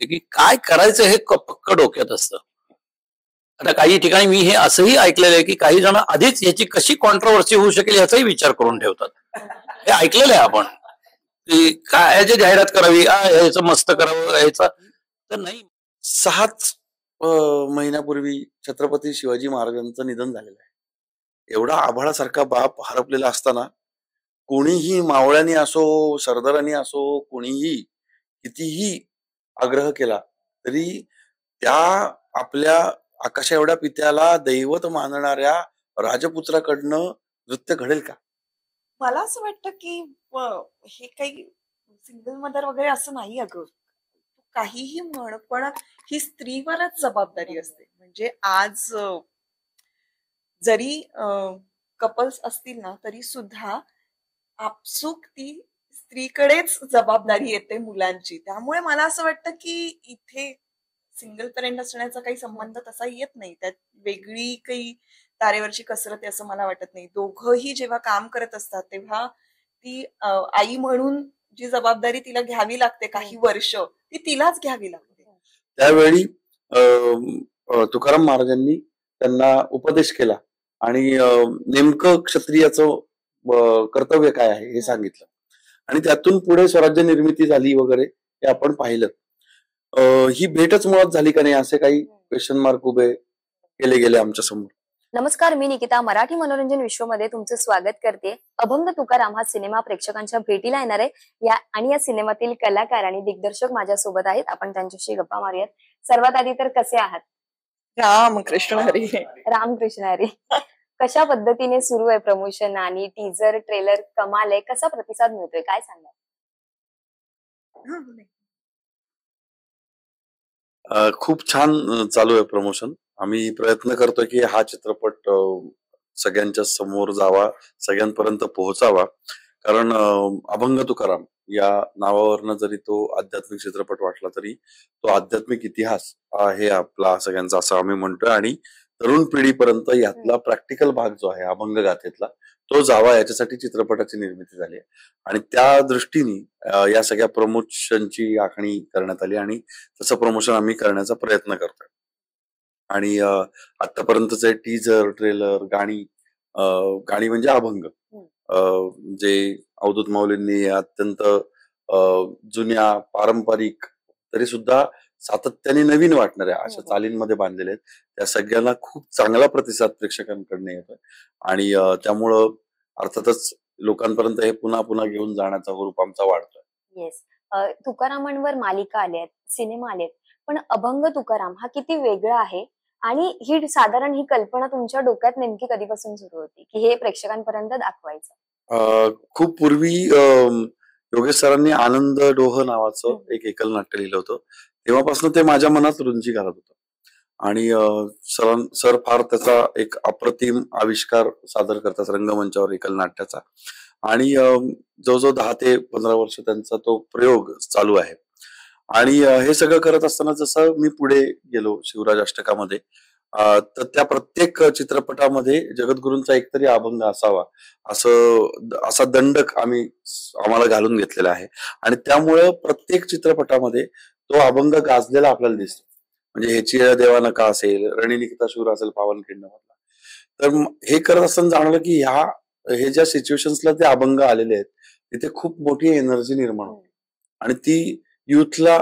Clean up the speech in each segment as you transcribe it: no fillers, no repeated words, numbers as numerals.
की काय करायचं हे पक्क डोक्यात असतं. आता काही ठिकाणी मी हे असंही ऐकलेलं आहे की काही जण आधीच याची कशी कॉन्ट्रोवर्सी होऊ शकेल याचाही विचार करून ठेवतात. हे ऐकलेलं आहे आपण की काय याची जाहिरात करावी, याचं मस्त करावं याचा. तर नाही, 6च महिन्यापूर्वी छत्रपती शिवाजी महाराजांचं निधन झालेलं आहे. एवढा आभाळासारखा बाप हरपलेला असताना कोणीही मावळ्यांनी असो, सरदारांनी असो, कोणीही कितीही आग्रह केला तरी त्या आपल्या आकाशा एवढ्या पित्याला दैवत मानणाऱ्या राजपुत्राकडनं नृत्य घडेल का? मला असं वाटतं की हे काही सिंगल मदर वगैरे असं नाही. अगं काहीही म्हण, पण ही स्त्रीवरच जबाबदारी असते. म्हणजे आज जरी कपल्स असतील ना तरी सुद्धा आपसूक ती स्त्रीकडेच जबाबदारी येते मुलांची. त्यामुळे मला असं वाटतं की इथे सिंगल पेरेंट असण्याचा काही संबंध तसा येत नाही. त्यात वेगळी काही तारेवरची कसरत आहे असं मला वाटत नाही. दोघंही जेव्हा काम करत असतात तेव्हा ती आई म्हणून जी जबाबदारी तिला घ्यावी लागते काही वर्ष, ती तिलाच घ्यावी लागते. त्यावेळी तुकाराम महाराजांनी त्यांना उपदेश केला आणि नेमकं क्षत्रियाचं कर्तव्य काय आहे हे सांगितलं आणि त्यातून पुढे स्वराज्य निर्मिती झाली वगैरे हे आपण पाहिलं. ही भेटच मुळात झाली का नाही असे काही क्वेश्चन मार्क उभे केले गेले आमच्या समोर. नमस्कार, मी निकिता मराठी मनोरंजन विश्वमध्ये तुमचं स्वागत करते. अभंग तुकाराम हा सिनेमा प्रेक्षकांच्या भेटीला येणार आहे आणि या सिनेमातील कलाकार आणि दिग्दर्शक माझ्यासोबत आहेत. आपण त्यांच्याशी गप्पा मारूयात. सर्वात आधी तर कसे आहात? रामकृष्ण हरी. रामकृष्ण हरी. कशा पद्धतीने सुरू आहे प्रमोशन आणि टीजर ट्रेलर कमाल आहे, कसा प्रतिसाद मिळतोय काय सांगा? खूप छान चालू आहे प्रमोशन. आम्ही प्रयत्न करतोय की हा चित्रपट सगळ्यांच्या समोर जावा, सगळ्यांपर्यंत पोहोचावा. कारण अभंग तुकाराम या नावावरनं जरी तो आध्यात्मिक चित्रपट वाटला तरी तो आध्यात्मिक इतिहास आहे आपला सगळ्यांचा असं आम्ही म्हणतोय आणि तरुण पिढीपर्यंत यातला प्रॅक्टिकल भाग जो आहे अभंग गाथेतला तो जावा याच्यासाठी चित्रपटाची निर्मिती झाली आहे आणि त्या दृष्टीने या सगळ्या प्रमोशनची आखणी करण्यात आली आणि तसं प्रमोशन आम्ही करण्याचा प्रयत्न करतोय. आणि आतापर्यंतचे टीजर ट्रेलर गाणी म्हणजे अभंग जे अवधूत माऊलींनी अत्यंत जुन्या पारंपरिक तरी सुद्धा सातत्याने नवीन वाटणाऱ्या अशा चालींमध्ये बांधलेले आहेत. त्या सगळ्यांना खूप चांगला प्रतिसाद प्रेक्षकांकडनं येतोय आणि त्यामुळं अर्थातच लोकांपर्यंत हे पुन्हा पुन्हा घेऊन जाण्याचा हुरूप आमचा वाढतोय. येस, तुकारामांवर मालिका आल्यात, सिनेमा आलेत, पण अभंग तुकाराम हा किती वेगळा आहे आणि ही कल्पना तुमच्या डोक्यात नेमकी कधीपासून सुरू होती की हे प्रेक्षकांपर्यंत दाखवायचं? खूप पूर्वी योगेश सरांनी आनंद डोह नावाचं एक एकल नाट्य लिहिलं होतं. तेव्हापासून ते माझ्या मनात रुंजी घालत होतं आणि सर फार त्याचा एक अप्रतिम आविष्कार सादर करतात रंगमंचावर एकल नाट्याचा आणि जवळजवळ 10 ते 15 वर्ष त्यांचा तो प्रयोग चालू आहे. आणि हे सगळं करत असताना जसं मी पुढे गेलो शिवराज अष्टकामध्ये तर त्या प्रत्येक चित्रपटामध्ये जगद्गुरूंचा एकतरी अभंग असावा असा दंडक आम्हाला घालून घेतलेला आहे आणि त्यामुळं प्रत्येक चित्रपटामध्ये तो अभंग गाजलेला आपल्याला दिसतो. म्हणजे ह्याची देवानं का असेल, रणिनिकिता शूर असेल पावनखिंड मधला. तर हे करत असताना जाणवलं की हे ज्या सिच्युएशन्सला ते अभंग आलेले आहेत तिथे खूप मोठी एनर्जी निर्माण होते आणि ती युथला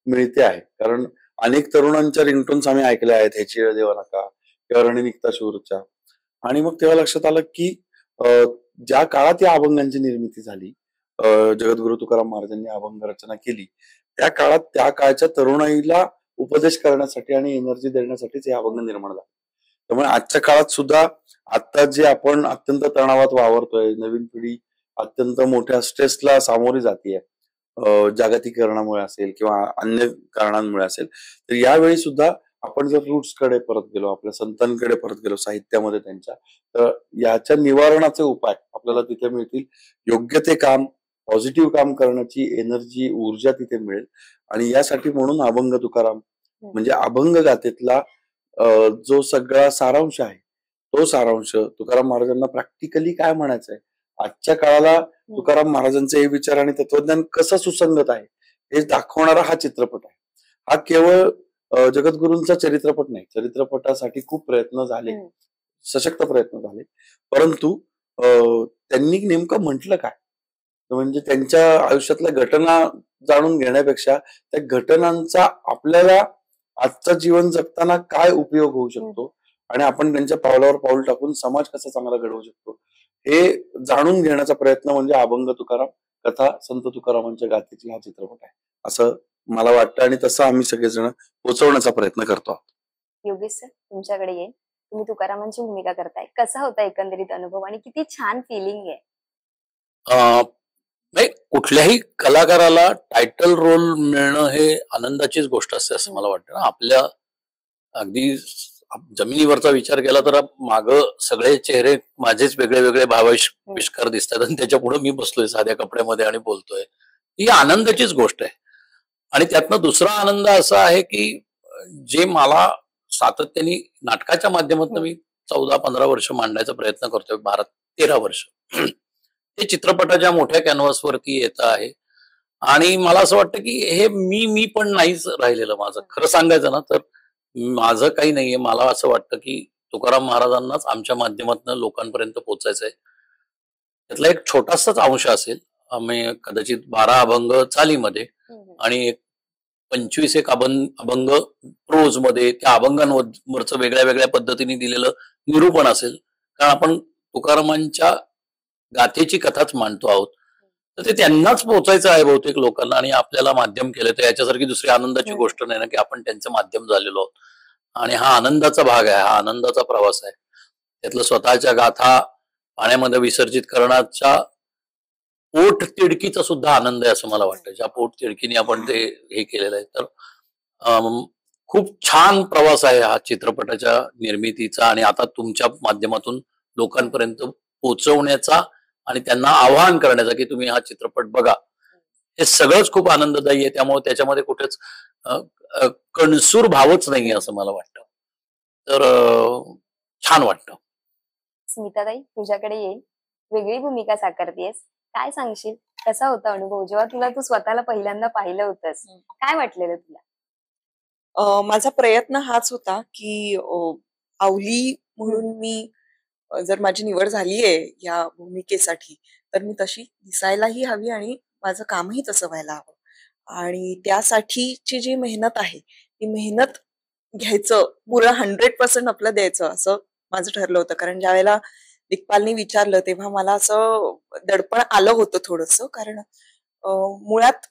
मिळते आहे. कारण अनेक तरुणांच्या रिंगटोन्स आम्ही ऐकल्या आहेत ह्याची देवा नका किंवा रणिनिकिता शूरच्या आणि मग तेव्हा लक्षात आलं की ज्या काळात या अभंगांची निर्मिती झाली, जगद्गुरु तुकाराम महाराजांनी अभंग रचना केली त्या काळात त्या काळच्या तरुणाईला उपदेश करण्यासाठी आणि एनर्जी देण्यासाठीच हे अभंग निर्माण झाले. त्यामुळे आजच्या काळात सुद्धा आता जे आपण अत्यंत तणावात वावरतोय, नवीन पिढी अत्यंत मोठ्या स्ट्रेसला सामोरी जातीये जागतिकीकरणामुळे असेल किंवा अन्य कारणांमुळे असेल, तर यावेळी सुद्धा आपण जर रूट्स कडे परत गेलो, आपल्या संतांकडे परत गेलो साहित्यामध्ये त्यांच्या, तर याच्या निवारणाचे उपाय आपल्याला तिथे मिळतील. योग्य ते काम, पॉझिटिव्ह काम करण्याची एनर्जी, ऊर्जा तिथे मिळेल आणि यासाठी म्हणून अभंग तुकाराम म्हणजे अभंग गाथेतला जो सगळा सारांश आहे तो सारांश तुकाराम महाराजांना प्रॅक्टिकली काय म्हणायचंय, आजच्या काळाला तुकाराम महाराजांचे हे विचार आणि तत्वज्ञान कसं सुसंगत आहे हे दाखवणारा हा चित्रपट आहे. हा केवळ जगद्गुरूंचा चरित्रपट नाही. चरित्रपटासाठी खूप प्रयत्न झाले, सशक्त प्रयत्न झाले, परंतु त्यांनी नेमकं म्हटलं काय, म्हणजे त्यांच्या आयुष्यातल्या घटना जाणून घेण्यापेक्षा त्या घटनांचा आपल्याला आजचं जीवन जगताना काय उपयोग होऊ शकतो आणि आपण त्यांच्या पावलावर पाऊल टाकून समाज कसा चांगला घडवू शकतो हे जाणून घेण्याचा प्रयत्न म्हणजे अभंग तुकाराम कथा संत तुकारामांच्या गाथेची हा चित्रपट आहे, असं मला वाटतं. आणि तसं आम्ही सगळेजण पोहोचवण्याचा प्रयत्न करतो आहोत. योगेश सर, तुमच्याकडे येईल. तुम्ही तुकारामांची भूमिका करताय, कसा होता एकंदरीत अनुभव आणि किती छान फिलिंग आहे? नाही, कुठल्याही कलाकाराला टायटल रोल मिळणं हे आनंदाचीच गोष्ट असते असं मला वाटतं ना. आपल्या अगदी जमिनीवरचा विचार केला तर माग सगळे चेहरे माझेच वेगळे वेगळे भावाविष्कार दिसतात आणि त्याच्या पुढे मी बसलोय साध्या कपड्यामध्ये आणि बोलतोय. ही आनंदाचीच गोष्ट आहे. आणि त्यातनं दुसरा आनंद असा आहे की जे मला सातत्याने नाटकाच्या माध्यमातून मी 14-15 वर्ष मांडण्याचा प्रयत्न करतोय, 12-13 वर्ष, ते चित्रपटाच्या मोठ्या कॅनव्हासवरती येत आहे. आणि मला असं वाटतं की हे मी पण नाहीच राहिलेलं. माझं खरं सांगायचं ना तर माझं काही नाहीये. मला असं वाटतं की तुकाराम महाराजांनाच आमच्या माध्यमातून लोकांपर्यंत पोहोचायचंय. त्यातला एक छोटासाच अंश असेल. आम्ही कदाचित 12 अभंग चालीमध्ये आणि 25 एक अभंग प्रोज मध्ये, त्या अभंगांवरचं वेगळ्या वेगळ्या पद्धतीने दिलेलं निरूपण असेल. कारण आपण तुकारामांच्या गाथेची कथाच मांडतो आहोत, तर ते त्यांनाच पोहोचायचं आहे बहुतेक लोकांना. आणि आपल्याला माध्यम केलं तर याच्यासारखी दुसरी आनंदाची गोष्ट नाही ना की आपण त्यांचं माध्यम झालेलो आहोत. आणि हा आनंदाचा भाग आहे, हा आनंदाचा प्रवास आहे. त्यातलं स्वतःच्या गाथा पाण्यामध्ये विसर्जित करण्याच्या पोट तिडकीचा सुद्धा आनंद आहे असं मला वाटतं. ज्या पोट तिडकीने आपण ते हे केलेलं आहे. तर खूप छान प्रवास आहे हा चित्रपटाच्या निर्मितीचा आणि आता तुमच्या माध्यमातून लोकांपर्यंत पोहोचवण्याचा आणि त्यांना आवाहन करण्याचा की तुम्ही हा चित्रपट बघा. हे सगळंच खूप आनंददायी आहे. त्यामुळे त्याच्यामध्ये कुठेच कणसूर भावच नाहीये असं मला वाटतं. तर छान वाटतं. स्मिताताई, तुझ्याकडे येईल. वेगळी भूमिका साकारतेस, काय सांगशील? कसा होता अनुभव जेव्हा तू स्वतःला पहिल्यांदा पाहिलं होतंस? काय वाटलेलं तुला? माझा प्रयत्न हाच होता की आवली म्हणून मी जर माझी निवड झालीये या भूमिकेसाठी तर मी तशी दिसायलाही हवी आणि माझं कामही तसं व्हायला हवं. आणि त्यासाठीची जी मेहनत आहे ती मेहनत घ्यायचं, पुरं 100% आपलं द्यायचं असं माझं ठरलं होतं. कारण ज्या वेळेला दिग्पालनी विचारलं तेव्हा मला असं दडपण आलं होतं थोडंसं. कारण मुळात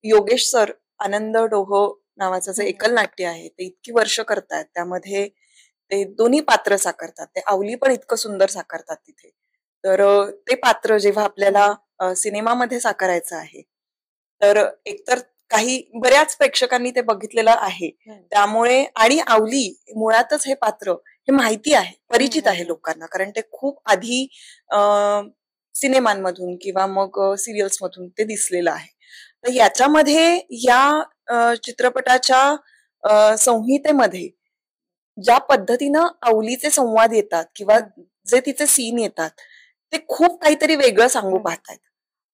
योगेश सर आनंद डोह नावाचं जे एकल नाट्य आहे ते इतकी वर्ष करतात, त्यामध्ये ते दोन्ही पात्र साकारतात. ते आवली पण इतकं सुंदर साकारतात तिथे. तर ते पात्र जेव्हा आपल्याला सिनेमामध्ये साकारायचं आहे तर एकतर काही बऱ्याच प्रेक्षकांनी ते बघितलेलं आहे, त्यामुळे आणि आवली मुळातच हे पात्र हे माहिती आहे, परिचित आहे लोकांना. कारण ते खूप आधी सिनेमांमधून किंवा मग सिरियल्स मधून ते दिसलेलं आहे. तर याच्यामध्ये या चित्रपटाच्या संहितेमध्ये ज्या पद्धतीनं आवलीचे संवाद येतात किंवा जे तिचे सीन येतात ते खूप काहीतरी वेगळं सांगू पाहतायत.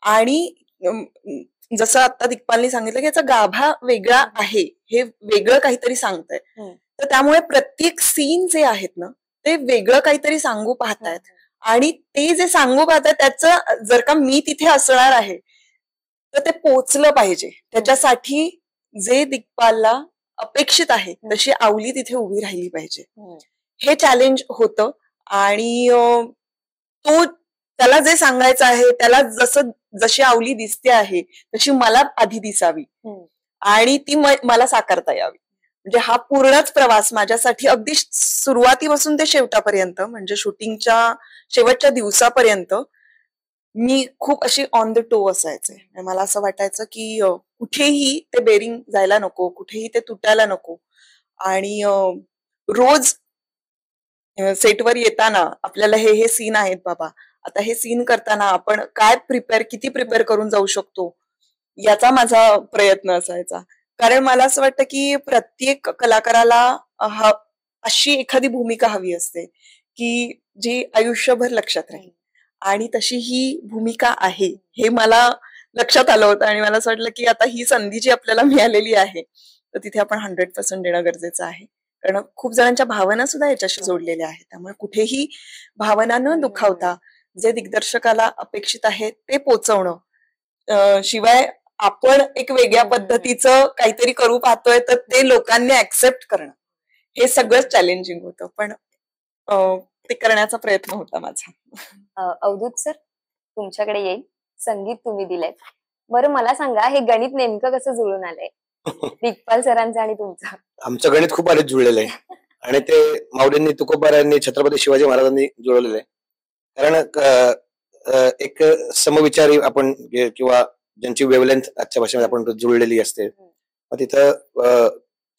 आणि जसं आता दिग्पालनी सांगितलं की याचा गाभा वेगळा आहे, हे वेगळं काहीतरी सांगतंय. तर त्यामुळे प्रत्येक सीन जे आहेत ना ते वेगळं काहीतरी सांगू पाहतायत. आणि ते जे सांगू पाहतायत त्याचं जर का मी तिथे असणार आहे तर ते पोचलं पाहिजे. त्याच्यासाठी जे दिग्पालला अपेक्षित आहे तशी आवली तिथे उभी राहिली पाहिजे, हे चॅलेंज होतं. आणि तो त्याला जे सांगायचं आहे त्याला जशी आवली दिसते आहे तशी मला आधी दिसावी आणि ती मला साकारता यावी. म्हणजे हा पूर्णच प्रवास माझ्यासाठी अगदी सुरुवातीपासून ते शेवटापर्यंत, म्हणजे शूटिंगच्या शेवटच्या दिवसापर्यंत मी खूप अशी ऑन द टो असायचे. मला असं वाटायचं की कुठेही ते बेरिंग जायला नको, कुठेही ते तुटायला नको. आणि रोज सेटवर येताना आपल्याला हे सीन आहेत बाबा, आता हे सीन करताना आपण काय किती प्रिपेअर करून जाऊ शकतो याचा माझा प्रयत्न असायचा. कारण मला असं वाटतं की प्रत्येक कलाकाराला अशी एखादी भूमिका हवी असते की जी आयुष्यभर लक्षात राहील. आणि तशी ही भूमिका आहे हे मला लक्षात आलं होतं. आणि मला असं वाटलं की आता ही संधी जी आपल्याला मिळालेली आहे तर तिथे आपण 100% देणं गरजेचं आहे. कारण खूप जणांच्या भावना सुद्धा याच्याशी जोडलेल्या आहेत. त्यामुळे कुठेही भावना न दुखावता जे दिग्दर्शकाला अपेक्षित आहे ते पोचवणं, शिवाय आपण एक वेगळ्या पद्धतीचं काहीतरी करू पाहतोय तर ते लोकांनी ऍक्सेप्ट करणं, हे सगळं चॅलेंजिंग होतं. पण ते करण्याचा प्रयत्न होता माझा. अवधूत सर, तुमच्याकडे येईल. संगीत तुम्ही दिलंय. बरं मला सांगा, हे गणित नेमकं कसं जुळून आलंय दिग्पाल सरांचं आणि तुमचं? आमचं गणित खूप आधीच जुळलेलं आहे आणि ते माऊलींनी, तुकोबारायांनी, छत्रपती शिवाजी महाराजांनी जुळवलेलं आहे. कारण एक समविचारी आपण किंवा ज्यांची वेवलेंथ आजच्या भाषेमध्ये आपण जुळलेली असते, मग तिथं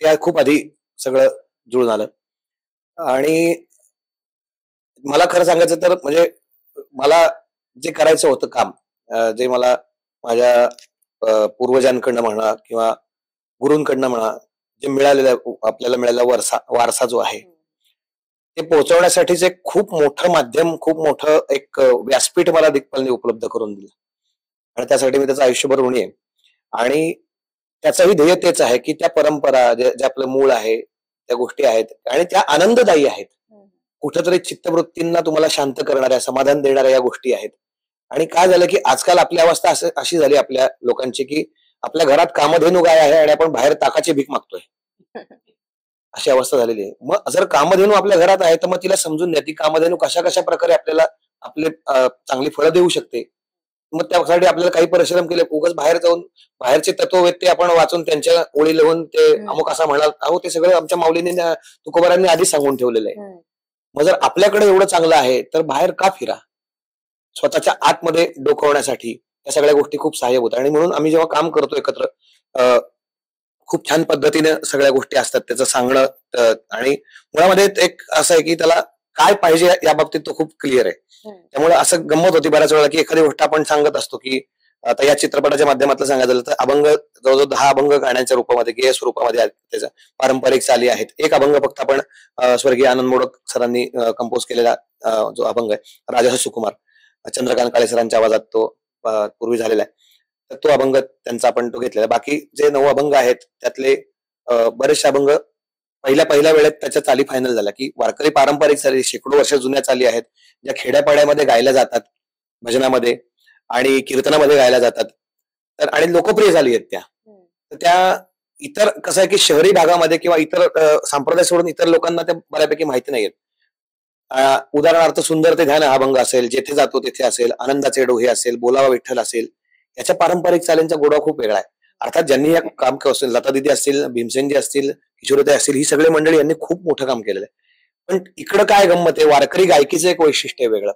त्या खूप आधी सगळं जुळून आलं. आणि मला खरं सांगायचं तर म्हणजे मला जे करायचं होतं काम, जे मला माझ्या पूर्वजांकडनं म्हणा किंवा गुरूंकडनं म्हणा, जे मिळालेलं आपल्याला मिळालेला वारसा जो आहे, ते पोहोचवण्यासाठीच एक खूप मोठं माध्यम, खूप मोठं एक व्यासपीठ मला दिग्पालने उपलब्ध करून दिलं आणि त्यासाठी मी त्याचं आयुष्यभर ऋणी आहे. आणि त्याचंही ध्येय तेच आहे की त्या परंपरा, जे आपलं मूळ आहे, त्या गोष्टी आहेत आणि त्या आनंददायी आहेत, कुठंतरी चित्तवृत्तींना तुम्हाला शांत करणाऱ्या, समाधान देणाऱ्या या गोष्टी आहेत. आणि काय झालं की आजकाल आपली अवस्था अशी झाली आपल्या लोकांची की आपल्या घरात कामधेनू गाय आहे आणि आपण बाहेर ताकाची भीक मागतोय, अशी अवस्था झालेली आहे. मग जर कामधेनू आपल्या घरात आहे तर मग तिला समजून द्या ती कामधेनू कशा कशा प्रकारे आपल्याला आपले चांगली फळं देऊ शकते. मग त्यासाठी आपल्याला काही परिश्रम केले, उगाच बाहेर जाऊन बाहेरचे तत्ववेत्ते आपण वाचून त्यांच्या ओळी लिहून ते अमुक असा म्हणाल, अहो ते सगळं आमच्या माऊलींनी, तुकोबारांनी आधीच सांगून ठेवलेलं आहे. मग जर आपल्याकडे एवढं चांगलं आहे तर बाहेर का फिरा? स्वतःच्या आतमध्ये डोकवण्यासाठी या सगळ्या गोष्टी खूप सहाय्य होतात. आणि म्हणून आम्ही जेव्हा काम करतो एकत्र, खूप छान पद्धतीने सगळ्या गोष्टी असतात त्याचं सांगणं. आणि मुळामध्ये एक असं आहे की त्याला काय पाहिजे या बाबतीत तो खूप क्लिअर आहे. त्यामुळे असं गंमत होती बऱ्याच वेळा की एखादी गोष्ट आपण सांगत असतो की आता या चित्रपटाच्या माध्यमातून सांगायचं झालं तर अभंग जवळजवळ 10 अभंग गाण्याच्या रूपामध्ये, गेय स्वरूपामध्ये त्याच्या पारंपरिक चाली आहेत. एक अभंग फक्त आपण स्वर्गीय आनंद मोडक सरांनी कंपोज केलेला जो अभंग आहे, राजा सुकुमार, चंद्रकांत काळे सरांच्या आवाजात तो पूर्वी झालेला आहे, तर तो अभंग त्यांचा आपण तो घेतलेला. बाकी जे 9 अभंग आहेत त्यातले बरेचसे अभंग पहिल्या वेळेत त्याच्या चाली फायनल झाल्या की वारकरी पारंपरिक चाली, शेकडो वर्ष जुन्या चाली आहेत, ज्या खेड्यापाड्यामध्ये गायल्या जातात, भजनामध्ये आणि कीर्तनामध्ये गायल्या जातात, तर आणि लोकप्रिय झाली आहेत त्या. तर त्या इतर कसं आहे की शहरी भागामध्ये किंवा इतर संप्रदाय सोडून इतर लोकांना त्या बऱ्यापैकी माहिती नाहीयेत. उदाहरणार्थ सुंदर ते ध्यान हा अभंग असेल, जेथे जातो तेथे असेल, आनंदाचे डोहे असेल, बोलावा विठ्ठल असेल, याच्या पारंपरिक चालींचा गोडवा खूप वेगळा आहे. अर्थात ज्यांनी हे काम केलं असेल, लता दिदी असतील, भीमसेनजी असतील, किशोरताई असतील, ही सगळी मंडळी यांनी खूप मोठं काम केलेलं आहे. पण इकडं काय गंमत आहे, वारकरी गायकीचं एक वैशिष्ट्य आहे वेगळं.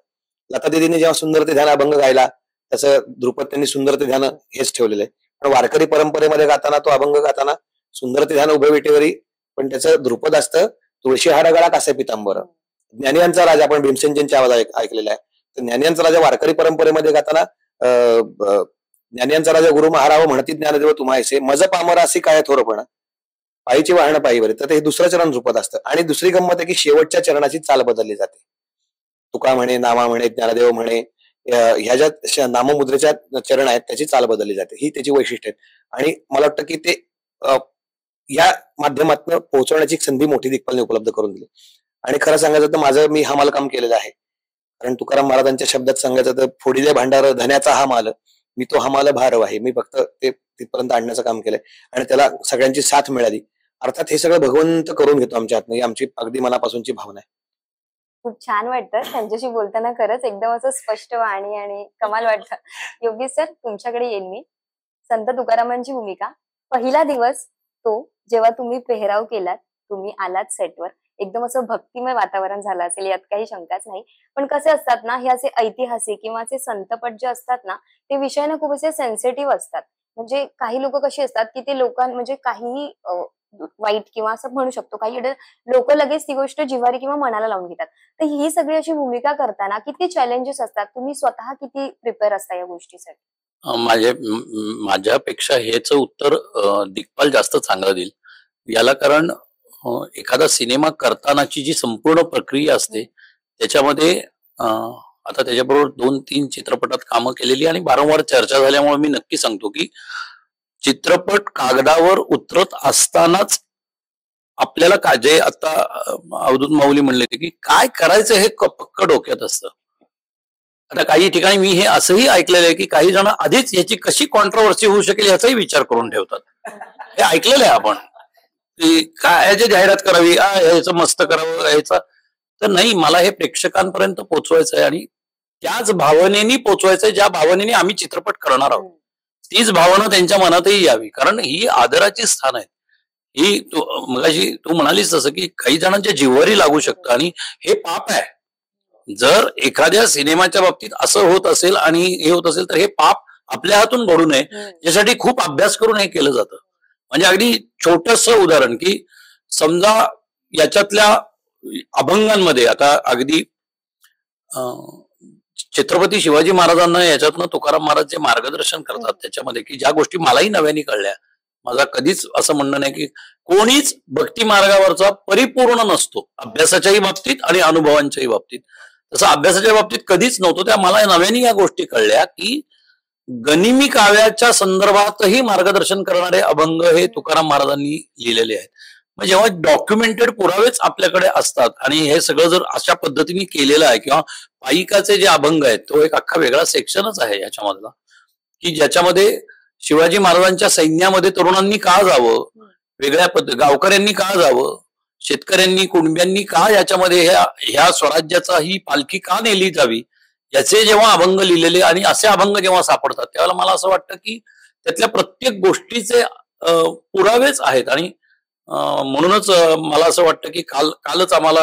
लता दिदीने जेव्हा सुंदर ते ध्यान अभंग गायला, त्याचं ध्रुपद त्यांनी सुंदर ते ध्यान हेच ठेवलेलं आहे. पण वारकरी परंपरेमध्ये गाताना, तो अभंग गाताना सुंदर ते ध्यान उभे विटेवरी, पण त्याचं ध्रुपद असतं तुळशी हार गळा कासे पितांबर. ज्ञानियांचा राजा आपण भीमसेनजींच्या आवाज ऐकलेला आहे, तर ज्ञानियांचा राजा वारकरी परंपरेमध्ये गाताना ज्ञानियांचा राजा गुरु महाराव म्हणती ज्ञानदेव तुम्हायसे, मज पामरासी काय थोरपणा, पायीची वाहन पायीवर. तर हे दुसरं चरण ध्रुपद असतं. आणि दुसरी गंमत आहे की शेवटच्या चरणाची चाल बदलली जाते. तुका म्हणे, नामा म्हणे, ज्ञानदेव म्हणे, ह्या ज्या नाममुद्रेच्या चरण आहेत त्याची चाल बदलली जाते. ही त्याची वैशिष्ट्य आहेत. आणि मला वाटतं की ते या माध्यमातून पोहोचवण्याची संधी मोठी दिग्पालने उपलब्ध करून दिली. आणि खरं सांगायचं तर मी हमाल काम केलेलं आहे. कारण तुकाराम महाराजांच्या शब्दात सांगायचं तर फोडिले भांडार धन्याचा हा माल, मी तो हमाल भारव आहे. मी फक्त ते तिथपर्यंत आणण्याचं काम केलंय आणि त्याला सगळ्यांची साथ मिळाली. अर्थात हे सगळं भगवंत करून घेतो आमच्या हातनं, ही आमची अगदी मनापासूनची भावना आहे. खूप छान वाटतं त्यांच्याशी बोलताना, खरंच एकदम असं स्पष्ट वाणी आणि कमाल वाटतं. योगेश सर, तुमच्याकडे येईल मी. संत तुकारामांची भूमिका, पहिला दिवस तो जेव्हा तुम्ही पेहराव केलात, तुम्ही आलात सेटवर, एकदम असं भक्तिमय वातावरण झालं असेल, यात काही शंकाच नाही. पण कसे असतात ना, हे असे ऐतिहासिक किंवा असे संतपट जे असतात ना, ते विषयाने खूप असे सेन्सिटिव्ह असतात. म्हणजे काही लोक कशी असतात की ते म्हणजे काहीही वाईट किंवा असं म्हणू शकतो, काही लोक लगेच ती गोष्ट जिव्हारी किंवा मनाला लावून घेतात. तर ही सगळी अशी भूमिका करताना किती चॅलेंजेस असतात, तुम्ही स्वतः किती प्रिपेअर असता या गोष्टीसाठी? माझ्यापेक्षा हेच उत्तर दिग्पाल जास्त चांगलं देईल याला. कारण एखादा सिनेमा करतानाची जी संपूर्ण प्रक्रिया असते त्याच्यामध्ये आता त्याच्याबरोबर 2-3 चित्रपटात कामं केलेली आणि वारंवार चर्चा झाल्यामुळे मी नक्की सांगतो की चित्रपट कागदावर उतरत असतानाच आपल्याला जे आता अवधूत माऊली म्हणले की काय करायचं हे पक्क डोक्यात असतं. आता काही ठिकाणी मी हे असंही ऐकलेलं आहे की काही जण आधीच याची कशी कॉन्ट्रोवर्सी होऊ शकेल याचाही विचार करून ठेवतात. हे ऐकलेलं आहे आपण की काय याची जाहिरात करावी, याचं मस्त करावं याचा. तर नाही, मला हे प्रेक्षकांपर्यंत पोहोचवायचं आहे आणि त्याच भावनेनी पोचवायचंय ज्या भावनेने आम्ही चित्रपट करणार आहोत. तीच भावना त्यांच्या मनातही यावी, कारण ही आदराची स्थान आहे. ही मगाशी तू म्हणालीस तसं की काही जणांच्या जीवावरही लागू शकतं आणि हे पाप आहे. जर एखाद्या सिनेमाच्या बाबतीत असं होत असेल आणि हे होत असेल तर हे पाप आपल्या हातून घडू नये, यासाठी खूप अभ्यास करून हे केलं जातं. म्हणजे अगदी छोटस उदाहरण की समजा याच्यातल्या अभंगांमध्ये आता अगदी छत्रपती शिवाजी महाराजांना याच्यातनं तुकाराम महाराज जे मार्गदर्शन करतात त्याच्यामध्ये की ज्या गोष्टी मलाही नव्याने कळल्या. माझा कधीच असं म्हणणं नाही की कोणीच भक्ती मार्गावरचा परिपूर्ण नसतो, अभ्यासाच्याही बाबतीत आणि अनुभवांच्याही बाबतीत. तसं अभ्यासाच्या बाबतीत कधीच नव्हतं. त्या मला नव्याने या गोष्टी कळल्या की गनिमी काव्याच्या संदर्भातही मार्गदर्शन करणारे अभंग हे तुकाराम महाराजांनी लिहिलेले आहेत. मग जेव्हा डॉक्युमेंटेड पुरावेच आपल्याकडे असतात आणि हे सगळं जर अशा पद्धतीने केलेलं आहे किंवा पाईकाचे जे अभंग आहेत तो एक अख्खा वेगळा सेक्शनच आहे याच्यामधला की ज्याच्यामध्ये शिवाजी महाराजांच्या सैन्यामध्ये तरुणांनी का जावं, वेगळ्या गावकऱ्यांनी का जावं, शेतकऱ्यांनी कुणब्यांनी का याच्यामध्ये ह्या स्वराज्याचा ही पालखी का नेली जावी, याचे जेव्हा अभंग लिहिलेले आणि असे अभंग जेव्हा सापडतात त्यावेळेला मला असं वाटतं की त्यातल्या प्रत्येक गोष्टीचे पुरावेच आहेत. आणि म्हणूनच मला असं वाटतं की कालच आम्हाला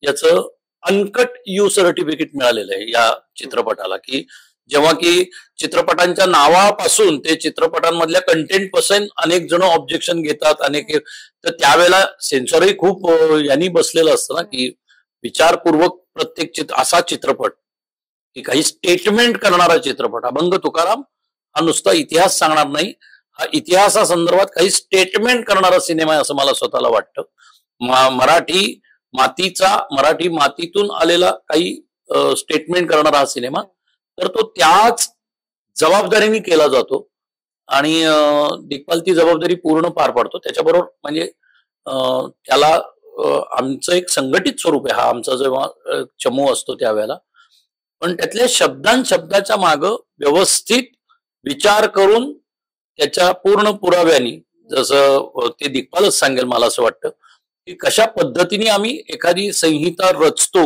याचं अनकट यू सर्टिफिकेट मिळालेलं आहे या चित्रपटाला, की जेव्हा की चित्रपटांच्या नावापासून ते चित्रपटांमधल्या कंटेंट पासून अनेक जण ऑब्जेक्शन घेतात, अनेक. तर त्यावेळेला सेन्सॉरही खूप यांनी बसलेलं असतं ना की विचारपूर्वक प्रत्येक असा चित्रपट की काही स्टेटमेंट करणारा चित्रपट. अभंग तुकाराम हा नुसता इतिहास सांगणार नाही, हा इतिहासासंदर्भात काही स्टेटमेंट करणारा सिनेमा आहे असं मला स्वतःला वाटतं. मराठी मातीतून आलेला काही स्टेटमेंट करणारा हा सिनेमा, तर तो त्याच जबाबदारीने केला जातो आणि दिग्पाल ती जबाबदारी पूर्ण पार पाडतो. त्याच्याबरोबर म्हणजे त्याला आमचं एक संघटित स्वरूप आहे हा आमचा जेव्हा चमू असतो त्यावेळेला. पण त्यातल्या शब्दाच्या माग व्यवस्थित विचार करून त्याच्या पूर्ण पुराव्यानी, जसं ते दिग्पालच सांगेल मला असं वाटतं की कशा पद्धतीने आम्ही एखादी संहिता रचतो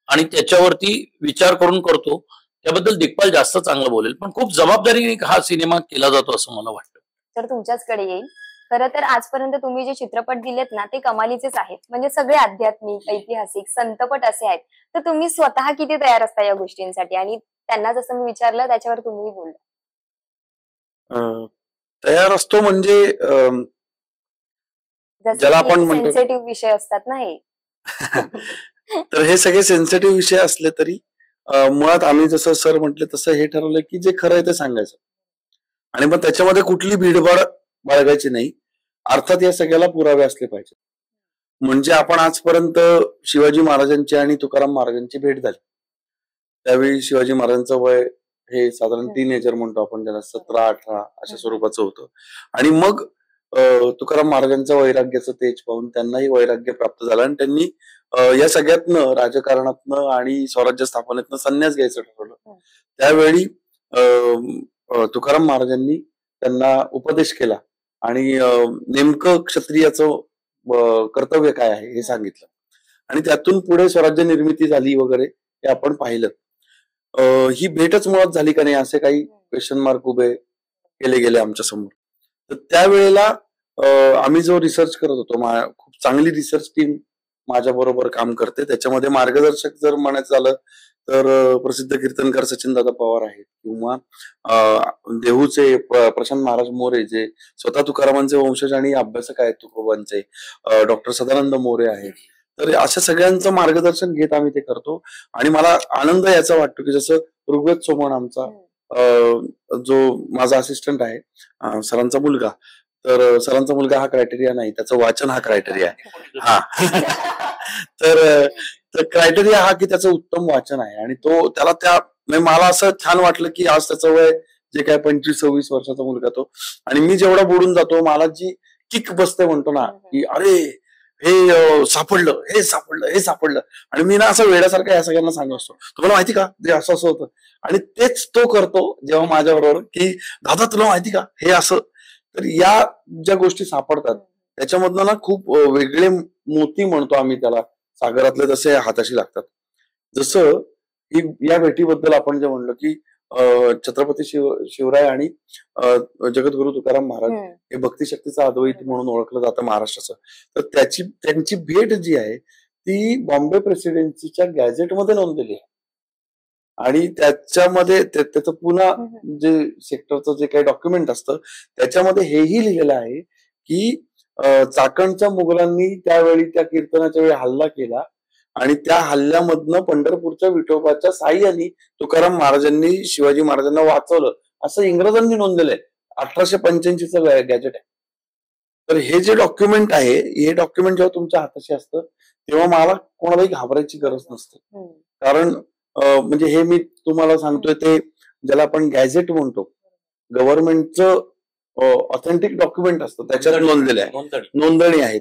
आणि त्याच्यावरती विचार करून करतो, त्याबद्दल दिग्पाल जास्त चांगलं बोलेल. पण खूप जबाबदारीने हा सिनेमा केला जातो असं मला वाटतं. तर तुमच्याचकडे येईल. खरं तर आजपर्यंत तुम्ही जे चित्रपट दिलेत ना ते कमालीचेच आहेत. म्हणजे सगळे आध्यात्मिक, ऐतिहासिक, संतपट असे आहेत. तर तुम्ही स्वतः किती तयार असता या गोष्टींसाठी? आणि त्यांना जसं मी विचारलं त्याच्यावर तुम्ही बोलला. तयार असतो म्हणजे ज्याला आपण म्हणतो सेन्सिटिव्ह विषय असतात ना हे. तर हे सगळे सेन्सिटिव्ह विषय असले तरी मुळात आम्ही जसं सर म्हटले तसं हे ठरवलं की जे खरं आहे ते सांगायचं आणि मग त्याच्यामध्ये कुठली भीडभाड बाळगायची नाही. अर्थात या सगळ्याला पुरावे असले पाहिजे. म्हणजे आपण आजपर्यंत शिवाजी महाराजांची आणि तुकाराम महाराजांची भेट झाली, त्यावेळी शिवाजी महाराजांचं वय हे साधारण टीनेजर म्हणतो आपण त्याला, 17-18 अशा स्वरूपाचं होतं. आणि मग तुकाराम महाराजांचं वैराग्याचं तेज पाहून त्यांनाही वैराग्य प्राप्त झालं आणि त्यांनी या सगळ्यातनं, राजकारणातनं आणि स्वराज्य स्थापनेतनं संन्यास घ्यायचं ठरवलं. त्यावेळी तुकाराम महाराजांनी त्यांना उपदेश केला आणि नेमकं क्षत्रियाचं कर्तव्य काय आहे हे सांगितलं आणि त्यातून पुढे स्वराज्य निर्मिती झाली वगैरे हे आपण पाहिलं. ही भेटच मुळात झाली का नाही असे काही क्वेश्चन मार्क उभे केले गेले आमच्या समोर. तर त्यावेळेला आम्ही जो रिसर्च करत होतो, खूप चांगली रिसर्च टीम माझ्या बरोबर काम करते. त्याच्यामध्ये मार्गदर्शक जर म्हणायचं झालं तर प्रसिद्ध कीर्तनकार सचिनदादा पवार आहेत किंवा देहूचे प्रशांत महाराज मोरे जे स्वतः तुकारामांचे वंशज आणि अभ्यासक आहेत तुकोबांचे, डॉक्टर सदानंद मोरे आहेत. तर अशा सगळ्यांचं मार्गदर्शन घेत आम्ही ते करतो आणि मला आनंद याचा वाटतो की जसं ऋग्वेद सोमण आमचा जो माझा असिस्टंट आहे, सरांचा मुलगा, तर सरांचा मुलगा हा क्रायटेरिया नाही, त्याचं वाचन हा क्रायटेरिया आहे. हा तर क्रायटेरिया हा की त्याचं उत्तम वाचन आहे आणि तो त्याला मला असं छान वाटलं की आज त्याचं वय जे काय 25-26 वर्षाचा मुलगा तो, आणि मी जेवढा बुडून जातो मला जी किक बसते म्हणतो ना की अरे हे सापडलं, हे सापडलं, हे सापडलं, आणि मी ना असं वेड्यासारखं या सगळ्यांना सांगत असतो, तुम्हाला माहिती का ते असं असं होतं, आणि तेच तो करतो जेव्हा माझ्या बरोबर की दादा तुला माहिती का हे असं. तर या ज्या गोष्टी सापडतात त्याच्यामधनं ना खूप वेगळे मोती म्हणतो आम्ही त्याला सागरातले, तसे हाताशी लागतात. जसं की या भेटीबद्दल आपण जे म्हणलं की छत्रपती शिवराय आणि जगद्गुरु तुकाराम महाराज हे भक्तिशक्तीचा अद्वैत म्हणून ओळखलं जातं महाराष्ट्राचं. तर त्यांची भेट जी आहे ती बॉम्बे प्रेसिडेन्सीच्या गॅझेटमध्ये नोंदलेली आहे, आणि त्याच्यामध्ये त्याचं पुन्हा जे सेक्टरचं जे काही डॉक्युमेंट असतं त्याच्यामध्ये हेही लिहिलेलं आहे की चाकणच्या मुघलांनी त्यावेळी त्या कीर्तनाच्या वेळी हल्ला केला, आणि त्या हल्ल्यामधनं पंढरपूरच्या विठोबाच्या साह्याने तुकाराम महाराजांनी शिवाजी महाराजांना वाचवलं, असं इंग्रजांनी नोंदलेलं आहे. 1885चं गॅजेट आहे. तर हे जे डॉक्युमेंट आहे, हे डॉक्युमेंट जेव्हा तुमच्या हाताशी असतं तेव्हा मला कोणालाही घाबरायची गरज नसते. कारण म्हणजे हे मी तुम्हाला सांगतोय ते ज्याला आपण गॅझेट म्हणतो, गव्हर्नमेंटचं ऑथेंटिक डॉक्युमेंट असतं, त्याच्यात नोंदलेलं आहे, नोंदणी आहे.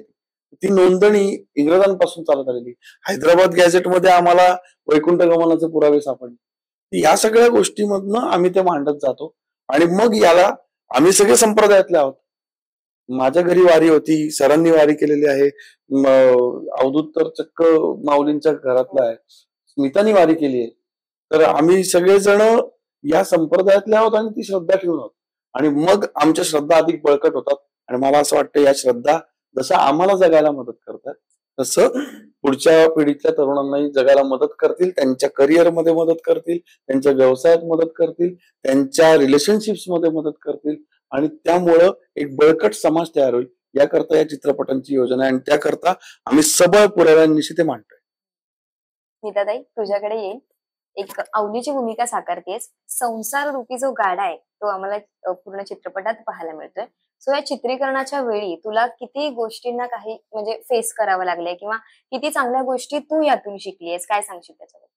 ती नोंदणी इंग्रजांपासून चालत आलेली. हैदराबाद गॅझेटमध्ये आम्हाला वैकुंठ गमनाचे पुरावे सापडले. या सगळ्या गोष्टीमधनं आम्ही ते मांडत जातो, आणि मग याला आम्ही सगळे संप्रदायातले आहोत. माझ्या घरी वारी होती, सरांनी वारी केलेली आहे, अवधूत तर चक्क माऊलींच्या घरातला आहे, स्मितानी वारी केली आहे. तर आम्ही सगळेजण या संप्रदायातले आहोत आणि ती श्रद्धा ठेवून आहोत, आणि मग आमच्या श्रद्धा अधिक बळकट होतात. आणि मला असं वाटतं या श्रद्धा जसं आम्हाला जगायला मदत करतात तसं पुढच्या पिढीतल्या तरुणांनाही जगायला मदत करतील, त्यांच्या करिअरमध्ये मदत करतील, त्यांच्या व्यवसायात मदत करतील, त्यांच्या रिलेशनशिप्स मध्ये मदत करतील, आणि त्यामुळं एक बळकट समाज तयार होईल. याकरता या चित्रपटांची योजना आहे, आणि त्याकरता आम्ही सबळ पुराव्यांनिशी ते मांडतोय. नीताताई तुझ्याकडे येईल. एक अवनीची भूमिका साकारतेस. संसार रूपी जो गाडा आहे तो आम्हाला पूर्ण चित्रपटात पाहायला मिळतोय. सो या चित्रीकरणाच्या वेळी तुला किती गोष्टींना काही म्हणजे फेस करावं लागलंय, किंवा किती चांगल्या गोष्टी तू यातून शिकलीयस, काय सांगशील त्याच्याबद्दल?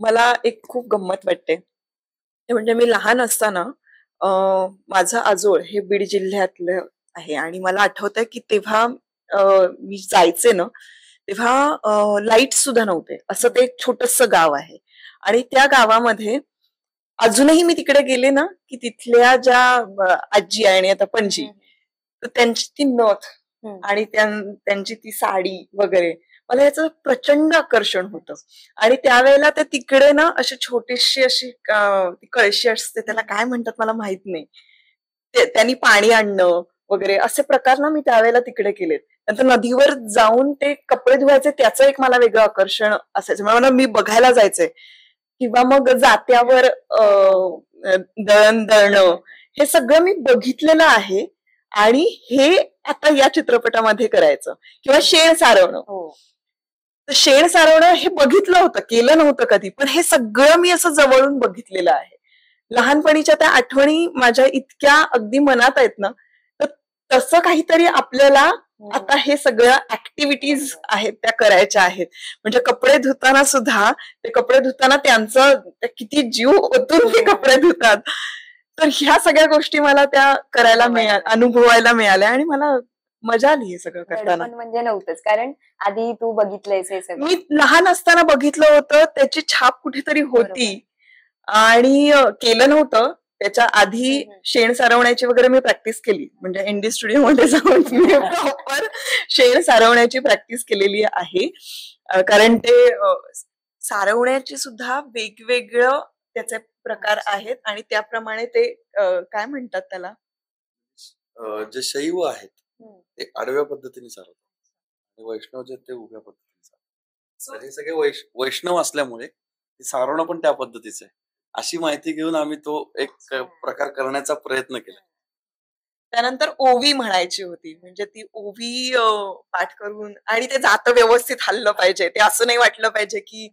मला एक खूप गंमत वाटते, ते म्हणजे मी लहान असताना माझं आजोळ हे बीड जिल्ह्यातलं आहे, आणि मला आठवतंय की तेव्हा मी जायचे ना तेव्हा लाईट सुद्धा नव्हते. असं ते एक छोटंसं गाव आहे, आणि त्या गावामध्ये अजूनही मी तिकडे गेले ना की तिथल्या ज्या आजी आहे आणि आता पणजी, तर त्यांची ती नथ आणि त्यांची ती साडी वगैरे, मला याचं प्रचंड आकर्षण होतं. आणि त्यावेळेला ते तिकडे ना अशी छोटीशी अशी कळशी असते, त्याला काय म्हणतात मला माहित नाही, त्यांनी पाणी आणणं वगैरे असे प्रकार ना मी त्यावेळेला तिकडे केलेत. नंतर नदीवर जाऊन ते कपडे धुवायचे, त्याचं एक मला वेगळं आकर्षण असायचं, मला मी बघायला जायचंय. किंवा मग जात्यावर दळण दळणं, हे सगळं मी बघितलेलं आहे, आणि हे आता या चित्रपटामध्ये करायचं. किंवा शेण सारवणं, तर शेण सारवणं हे बघितलं होतं, केलं नव्हतं कधी, पण हे सगळं मी असं जवळून बघितलेलं आहे. लहानपणीच्या त्या आठवणी माझ्या इतक्या अगदी मनात आहेत ना, तर तसं काहीतरी आपल्याला आता हे सगळ्या ऍक्टिव्हिटीज आहेत त्या करायच्या आहेत. म्हणजे कपडे धुताना सुद्धा, ते कपडे धुताना त्यांचं किती जीव ओतून ते कपडे धुतात, तर ह्या सगळ्या गोष्टी मला त्या करायला अनुभवायला मिळाल्या, आणि मला मजा आली हे सगळं करताना. म्हणजे नव्हतंच, कारण आधी तू बघितलंयस हे सगळं. मी लहान असताना बघितलं होतं, त्याची छाप कुठेतरी होती, आणि केलं नव्हतं. त्याच्या आधी शेण सारवण्याची वगैरे मी प्रॅक्टिस केली, म्हणजे एनडी स्टुडिओ मध्ये जाऊन मी प्रॉपर शेण सारवण्याची प्रॅक्टिस केलेली आहे. कारण ते सारवण्याची सुद्धा वेगवेगळं त्याचे प्रकार आहेत, आणि त्याप्रमाणे ते काय म्हणतात त्याला, जे शैव आहेत ते आडव्या पद्धतीने सारवतात, आणि वैष्णव जे ते उभ्या पद्धतीने सारवतात. तर हे सगळे वैष्णव असल्यामुळे सारवणं पण त्या पद्धतीचं आहे, अशी माहिती घेऊन आम्ही तो एक प्रकार करण्याचा प्रयत्न केला. त्यानंतर ओवी म्हणायची होती, म्हणजे ती ओवी पाठ करून, आणि ते जातं व्यवस्थित हल्लं पाहिजे, ते असं नाही वाटलं पाहिजे की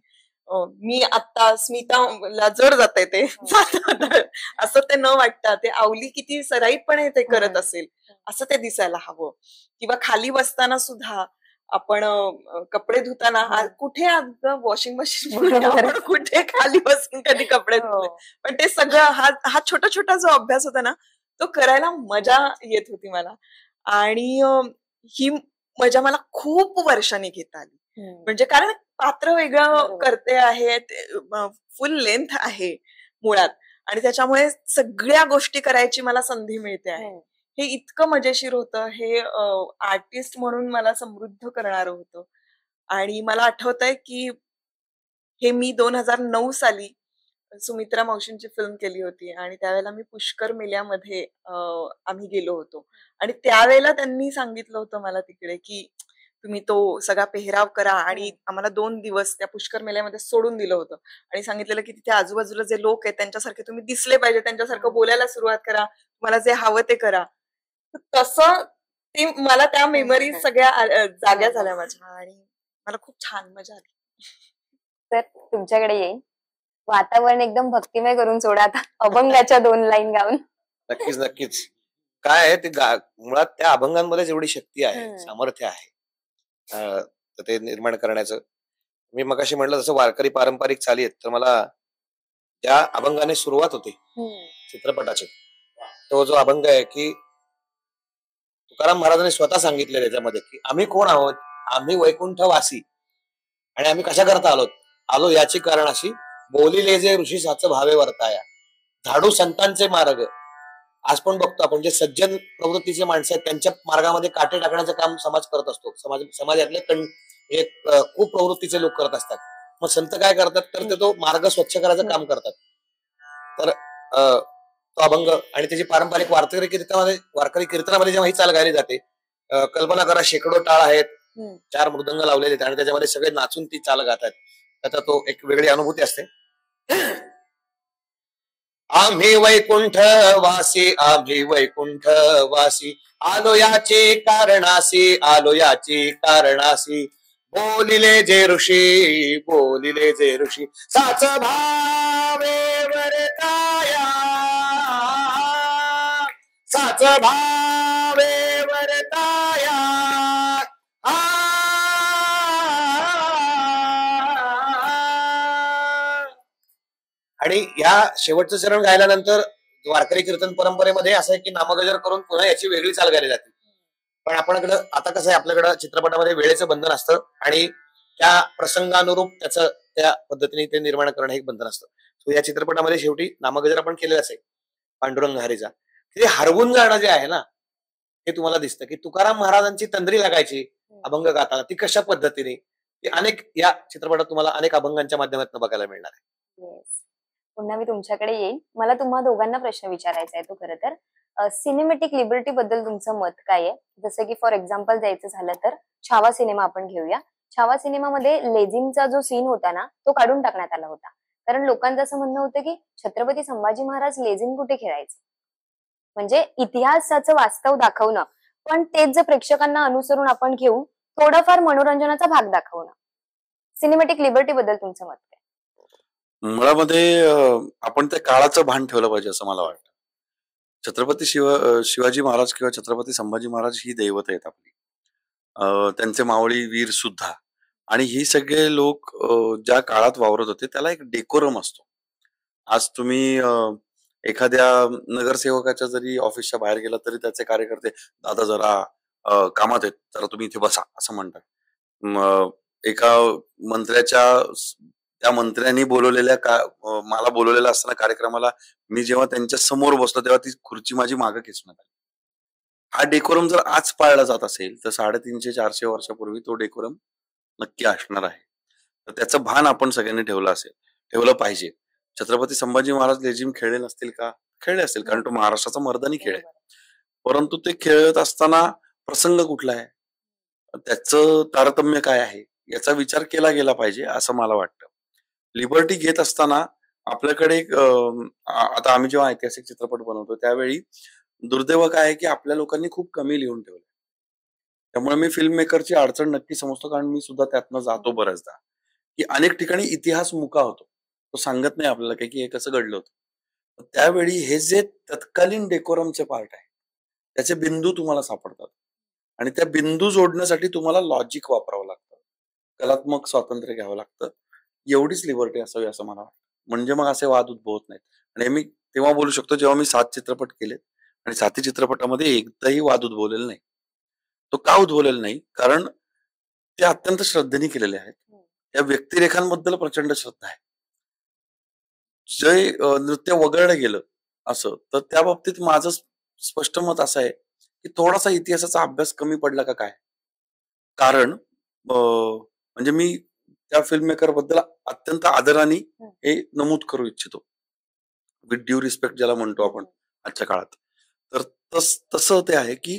मी आता स्मिताला जड जाते ते असं ते न वाटतं, ते आवली किती सराईतपणे ते करत असेल असं ते दिसायला हवं. किंवा खाली बसताना सुद्धा आपण कपडे धुताना कुठे वॉशिंग मशीन बरोबर. आपण कुठे खाली बसून कधी कपडे धुतले. हो. पण ते सगळं हा छोटा छोटा जो अभ्यास होता ना तो करायला मजा येत होती मला. आणि ही मजा मला खूप वर्षांनी घेता आली. म्हणजे कारण पात्र वेगळं बरोबर. करते आहे, फुल लेंथ आहे मुळात, आणि त्याच्यामुळे सगळ्या गोष्टी करायची मला संधी मिळते आहे. हे इतकं मजेशीर होतं. हे आर्टिस्ट म्हणून मला समृद्ध करणारं होतं. आणि मला आठवतंय की हे मी 2009 साली सुमित्रा मावशींची फिल्म केली होती आणि त्यावेळेला मी पुष्कर मेल्यामध्ये आम्ही गेलो होतो. आणि त्यावेळेला त्यांनी सांगितलं होतं मला तिकडे की तुम्ही तो सगळा पेहराव करा, आणि आम्हाला 2 दिवस त्या पुष्कर मेल्यामध्ये सोडून दिलं होतं आणि सांगितलेलं की तिथे आजूबाजूला जे लोक आहेत त्यांच्यासारखे तुम्ही दिसले पाहिजे, त्यांच्यासारखं बोलायला सुरुवात करा, तुम्हाला जे हवं ते करा. तसं ते मला त्या मेमरीज सगळ्या जाग्या झाल्या माझ्या आणि मला खूप छान मजा आली. तर तुमच्याकडे येईन. वातावरण एकदम भक्तिमय करून सोडा आता अभंगाच्या 2 लाईन गाऊन. नक्कीच नक्कीच. काय आहे ते मुळात त्या अभंगांमध्येच एवढी शक्ती आहे, सामर्थ्य आहे तर ते निर्माण करण्याचं. मी मगाशी म्हटलं जसं वारकरी पारंपरिक चाली आहेत, तर मला ज्या अभंगाने सुरुवात होते चित्रपटाची, तो जो अभंग आहे की तुकाराम महाराजांनी स्वतः सांगितले त्याच्यामध्ये की आम्ही कोण आहोत, आम्ही वैकुंठवासी, आणि आम्ही कशा करता आलो याची कारण अशी, बोलिले जे ऋषी साच भावे वर्ताया, झाडू संतांचे मार्ग. आज पण बघतो आपण जे सज्जन प्रवृत्तीचे माणसं आहेत त्यांच्या मार्गामध्ये काटे टाकण्याचं काम समाज करत असतो. समाजातले खूप प्रवृत्तीचे लोक करत असतात. मग संत काय करतात तर ते तो मार्ग स्वच्छ करायचं काम करतात. तर तो अभंग आणि त्याची पारंपरिक वारकरी कीर्तनामध्ये जेव्हा ही चाल गायली जाते, कल्पना करा शेकडो टाळ आहेत, 4 मृदंग लावलेले आहेत आणि त्याच्यामध्ये सगळे नाचून ती चाल गातात. त्याचा तो एक वेगळी अनुभूती असते. आम्ही वैकुंठवासी, आम्ही वैकुंठवासी, आलो याचे कारणासी, बोलिले जे ऋषी, साच भावे वरताया, साच भावे वरताया. आणि या शेवटचं चरण गायल्यानंतर वारकरी कीर्तन परंपरेमध्ये असं आहे की नामगजर करून पुन्हा याची वेगळी चाल गायली जाते. पण आपल्याकडं आता कसं आहे, आपल्याकडं चित्रपटामध्ये वेळेचं बंधन असतं आणि त्या प्रसंगानुरूप त्याचं त्या पद्धतीने ते निर्माण करणं हे बंधन असतं. तो या चित्रपटामध्ये शेवटी नामगजर आपण केलेलाच आहे पांडुरंग हरीचा. ते हरवून जाणं जे आहे ना, हे तुम्हाला दिसतं की तुकाराम महाराजांची तंद्री लागायची अभंग गाताना, ती कशा पद्धतीने, ते अनेक या चित्रपटात तुम्हाला अनेक अभंगांच्या माध्यमातून बघायला मिळणार आहे. पुन्हा मी तुमच्याकडे येईल. मला तुम्हा दोघांना प्रश्न विचारायचा आहे. तो खरं तर सिनेमॅटिक लिबर्टी बद्दल तुमचं मत काय आहे? जसं की फॉर एक्झाम्पल द्यायचं झालं तर छावा सिनेमा आपण घेऊया. छावा सिनेमामध्ये लेझिमचा जो सीन होता ना, तो काढून टाकण्यात आला होता. कारण लोकांचं असं म्हणणं होतं की छत्रपती संभाजी महाराज लेझिम कुठे खेळायचे, म्हणजे इतिहासाचं वास्तव दाखवणं, पण तेच जर प्रेक्षकांना अनुसरून आपण घेऊन थोडाफार मनोरंजनाचा भाग दाखवणं. सिनेमॅटिक लिबर्टी बद्दल तुमचं मत काय? मुळामध्ये आपण त्या काळाचं भान ठेवलं पाहिजे असं मला वाटतं. छत्रपती शिवाजी महाराज किंवा छत्रपती संभाजी महाराज ही दैवत आहेत आपली, त्यांचे मावळी वीर सुद्धा. आणि ही सगळे लोक ज्या काळात वावरत होते त्याला एक डेकोरम असतो. आज तुम्ही एखाद्या नगरसेवकाच्या जरी ऑफिसच्या बाहेर गेला तरी त्याचे कार्यकर्ते, दादा जरा कामात आहेत, जरा तुम्ही इथे बसा असं म्हणतात. एका मंत्र्याच्या, त्या मंत्र्यांनी मला बोलवलेला असताना कार्यक्रमाला मी जेव्हा त्यांच्या समोर बसलो तेव्हा ती खुर्ची माझी मागे खेचण्यात आली. हा डेकोरम जर आज पाळला जात असेल तर 350-400 वर्षापूर्वी तो डेकोरम नक्की असणार आहे. तर त्याचं भान आपण सगळ्यांनी ठेवलं पाहिजे. छत्रपती संभाजी महाराज लेझिम खेळले नसतील का? खेळले असतील, कारण तो महाराष्ट्राचा मर्दानी खेळ आहे. परंतु ते खेळत असताना प्रसंग कुठला आहे, त्याचं तारतम्य काय आहे, याचा विचार केला गेला पाहिजे असं मला वाटतं. लिबर्टी घेत असताना आपल्याकडे आता आम्ही जेव्हा ऐतिहासिक चित्रपट बनवतो त्यावेळी दुर्दैव काय आहे की आपल्या लोकांनी खूप कमी लिहून ठेवलं. त्यामुळे मी फिल्म मेकरची अडचण नक्की समजतो, कारण मी सुद्धा त्यातनं जातो बऱ्याचदा, की अनेक ठिकाणी इतिहास मुका होतो, तो सांगत नाही आपल्याला काही की हे कसं घडलं होतं. त्यावेळी हे जे तत्कालीन डेकोरमचे पार्ट आहे त्याचे बिंदू तुम्हाला सापडतात आणि त्या बिंदू जोडण्यासाठी तुम्हाला लॉजिक वापरावं लागतं, कलात्मक स्वातंत्र्य घ्यावं लागतं. एवढीच लिबर्टी असावी असं मला वाटतं. म्हणजे मग असे वाद उद्भवत नाहीत. आणि मी तेव्हा बोलू शकतो जेव्हा मी 7 चित्रपट केलेत आणि 7ही चित्रपटामध्ये एकदाही वाद उद्भवलेला नाही. तो का उद्भवलेला नाही? कारण ते अत्यंत श्रद्धेने केलेले आहेत. या व्यक्तिरेखांबद्दल प्रचंड श्रद्धा आहे. जे नृत्य वगळलं गेलं असं, तर त्या बाबतीत माझं स्पष्ट मत असं आहे की थोडासा इतिहासाचा अभ्यास कमी पडला का काय? कारण म्हणजे मी त्या फिल्म मेकर बद्दल अत्यंत आदराने हे नमूद करू इच्छितो. विथ ड्यू रिस्पेक्ट ज्याला म्हणतो आपण आजच्या काळात. तर तसं ते आहे की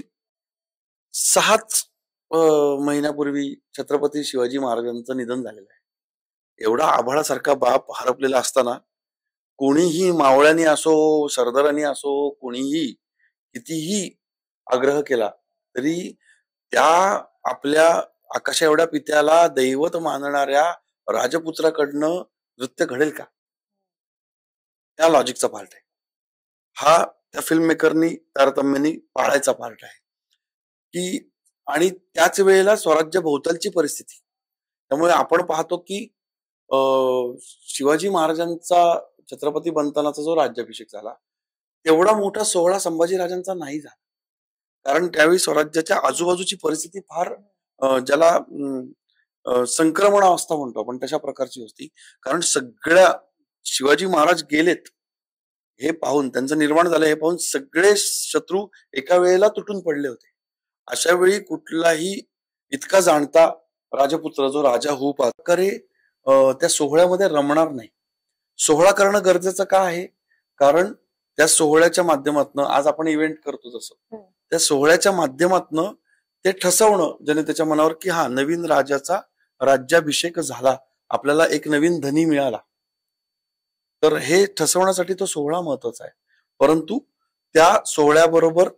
6च महिन्यापूर्वी छत्रपती शिवाजी महाराजांचं निधन झालेलं आहे. एवढा आभाळासारखा बाप हरपलेला असताना कोणीही मावळ्याने असो, सरदारांनी असो, कोणीही कितीही आग्रह केला तरी त्या आपल्या आकाशा एवढ्या पित्याला दैवत मानणाऱ्या राजपुत्राकडनं नृत्य घडेल का? त्या लॉजिकचा पार्ट आहे. हा त्या फिल्म मेकरनी तारतम्याने पाळायचा पार्ट आहे की आणि त्याच वेळेला स्वराज्य भोवतालची परिस्थिती. त्यामुळे आपण पाहतो की शिवाजी महाराजांचा छत्रपती बनतानाचा जो राज्याभिषेक झाला तेवढा मोठा सोहळा संभाजीराजांचा नाही झाला. कारण त्यावेळी स्वराज्याच्या आजूबाजूची परिस्थिती फार ज्याला संक्रमण अवस्था म्हणतो आपण तशा प्रकारची होती. कारण सगळ्या शिवाजी महाराज गेलेत हे पाहून, त्यांचं निर्माण झालं हे पाहून सगळे शत्रू एका वेळेला तुटून पडले होते. अशा वेळी कुठलाही इतका जाणता राजपुत्र जो राजा होऊ प्रकारे त्या सोहळ्यामध्ये रमणार नाही. सोहळा करणं गरजेचं का आहे? कारण त्या सोहळ्याच्या माध्यमातून आज आपण इव्हेंट करतो जसं त्या सोहळ्याच्या माध्यमातून ते ठसवणं जनतेच्या मनावर की हा नवीन राजाचा राज्याभिषेक झाला, आपल्याला एक नवीन धनी मिळाला. तर हे ठसवण्यासाठी तो सोहळा महत्वाचा आहे. परंतु त्या सोहळ्याबरोबर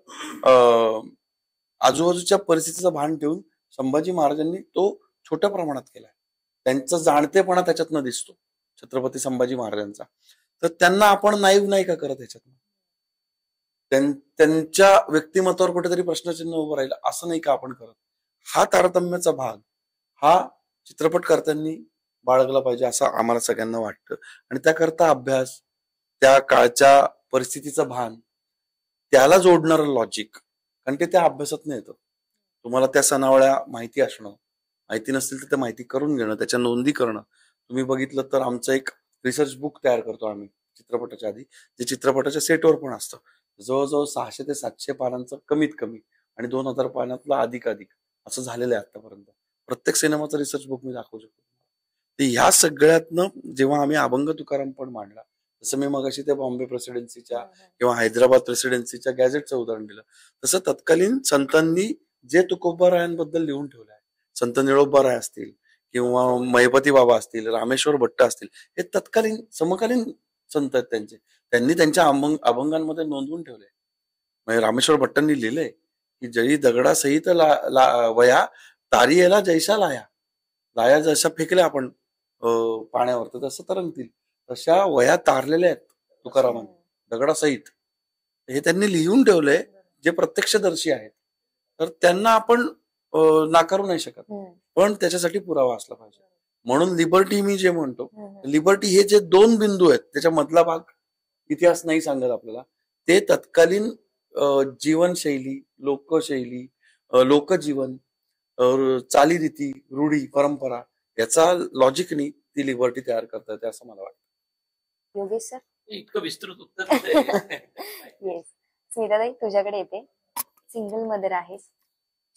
आजूबाजूच्या परिस्थितीचं भान ठेवून संभाजी महाराजांनी तो छोट्या प्रमाणात केला. त्यांचा जाणतेपणा त्याच्यातनं दिसतो छत्रपती संभाजी महाराजांचा. तर त्यांना आपण नाईव नाही का करत ह्याच्यातनं? त्यांच्या व्यक्तिमत्वावर कुठेतरी प्रश्नचिन्ह उभं राहिलं असं नाही का आपण करत? हा तारतम्याचा भाग हा चित्रपटकर्त्यांनी बाळगला पाहिजे असं आम्हाला सगळ्यांना वाटतं. आणि त्याकरता अभ्यास, त्या काळच्या परिस्थितीचं भान, त्याला जोडणारं लॉजिक, कारण ते त्या अभ्यासात नाही येतं. तुम्हाला त्या सणावळ्या माहिती असणं, माहिती नसतील तर त्या माहिती करून घेणं, त्याच्या नोंदी करणं. तुम्ही बघितलं तर आमचं एक रिसर्च बुक तयार करतो आम्ही चित्रपटाच्या आधी, जे चित्रपटाच्या सेटवर पण असतं. जवळजवळ 600 ते 700 पानांचं कमीत कमी आणि 2000 पानातलं अधिक असं झालेलं आहे आतापर्यंत. प्रत्येक सिनेमाचं रिसर्च बुक मी दाखवू शकतो. तर ह्या सगळ्यातनं जेव्हा आम्ही अभंग तुकाराम पण मांडला, जसं मी मगाशी त्या बॉम्बे प्रेसिडेन्सीच्या किंवा हैदराबाद प्रेसिडेन्सीच्या गॅझेटचं उदाहरण दिलं, तसं तत्कालीन संतांनी जे तुकोबारायांबद्दल लिहून ठेवलं आहे, संत निळोबाराय असतील किंवा महिपती बाबा असतील, रामेश्वर भट्ट असतील, हे तत्कालीन समकालीन संत आहेत त्यांचे. त्यांनी त्यांच्या अभंगांमध्ये नोंदवून ठेवले. म्हणजे रामेश्वर भट्टांनी लिहिलंय की जळी दगडासहित वया तारियेला जैसा लाया जशा फेकल्या आपण पाण्यावर तर तसं तरंगतील, तशा वया तारलेल्या आहेत तुकारामांनी दगडासहित. हे त्यांनी लिहून ठेवलंय जे प्रत्यक्षदर्शी आहेत. तर त्यांना आपण नाकारू नाही शकत, पण त्याच्यासाठी पुरावा असला पाहिजे. म्हणून लिबर्टी मी जे म्हणतो, लिबर्टी हे जे 2 बिंदू आहेत त्याच्या मधला भाग इतिहास नाही सांगत आपल्याला, ते तत्कालीन जीवनशैली, लोकशैली, लोकजीवन, चालीरीती, रूढी, परंपरा याचा लॉजिकनी ती लिबर्टी तयार करता येते असं मला वाटतं. योगेश सर, इतकं विस्तृत उत्तर. येस, स्मिताताई तुझ्याकडे येते. सिंगल मदर आहेस,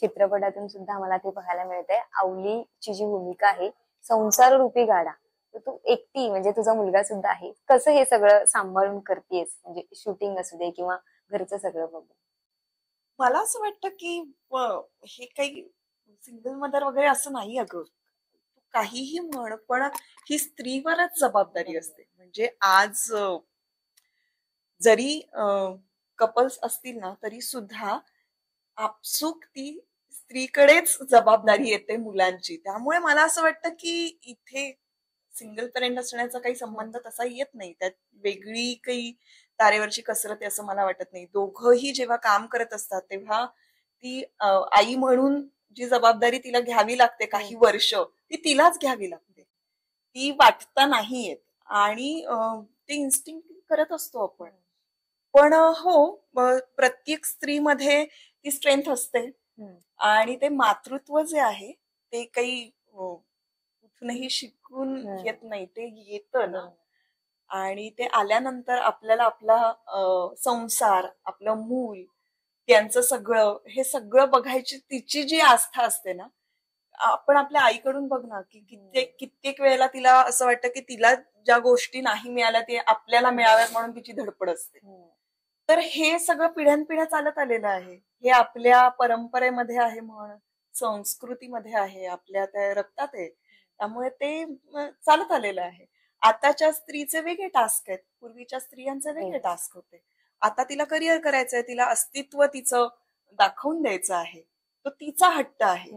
चित्रपटातून सुद्धा मला ते पाहायला मिळतंय. आवलीची जी भूमिका आहे, संसार रूपी गाडा, तर तू एकटी म्हणजे तुझा मुलगा सुद्धा आहे, कसं हे सगळं सांभाळून करतेस? म्हणजे शूटिंग असू दे किंवा घरचं सगळं बघून. मला असं वाटतं की हे काही सिंगल मदर वगैरे असं नाही. अगं तू काहीही म्हण, पण ही स्त्रीवरच जबाबदारी असते. म्हणजे आज जरी कपल्स असतील ना तरी सुद्धा आपसूक ती स्त्रीकडेच जबाबदारी येते मुलांची. त्यामुळे मला असं वाटतं की इथे सिंगल पेरेंट असण्याचा काही संबंध तसा येत नाही. त्यात वेगळी काही तारेवरची कसरत आहे असं मला वाटत नाही. दोघंही जेव्हा काम करत असतात तेव्हा ती आई म्हणून जी जबाबदारी तिला घ्यावी लागते काही वर्ष, ती तिलाच घ्यावी लागते. ती वाटता नाही येत आणि ते इन्स्टिंक्ट करत असतो आपण. पण हो, प्रत्येक स्त्रीमध्ये ती स्ट्रेंथ असते आणि ते मातृत्व जे आहे ते काही कुठूनही शिकून येत नाही, ते येतं ना. आणि ते आल्यानंतर आपल्याला आपला संसार, आपलं मूल, त्यांचं सगळं हे सगळं बघायची तिची जी आस्था असते ना, आपण आपल्या आईकडून बघ ना की कित्येक वेळेला तिला असं वाटतं की तिला ज्या गोष्टी नाही मिळाल्या ते आपल्याला मिळाव्यात म्हणून तिची धडपड असते. तर हे सगळं पिढ्यानपिढ्या चालत आलेलं आहे. हे आपल्या परंपरेमध्ये आहे, म्हण संस्कृतीमध्ये आहे, आपल्या त्या रक्तात आहे. त्यामुळे ते चालत आलेलं आहे. आताच्या स्त्रीचे वेगळे टास्क आहेत, पूर्वीच्या स्त्रियांचे वेगळे टास्क होते. आता तिला करिअर करायचंय, तिला अस्तित्व तिचं दाखवून द्यायचं आहे, तो तिचा हट्ट आहे.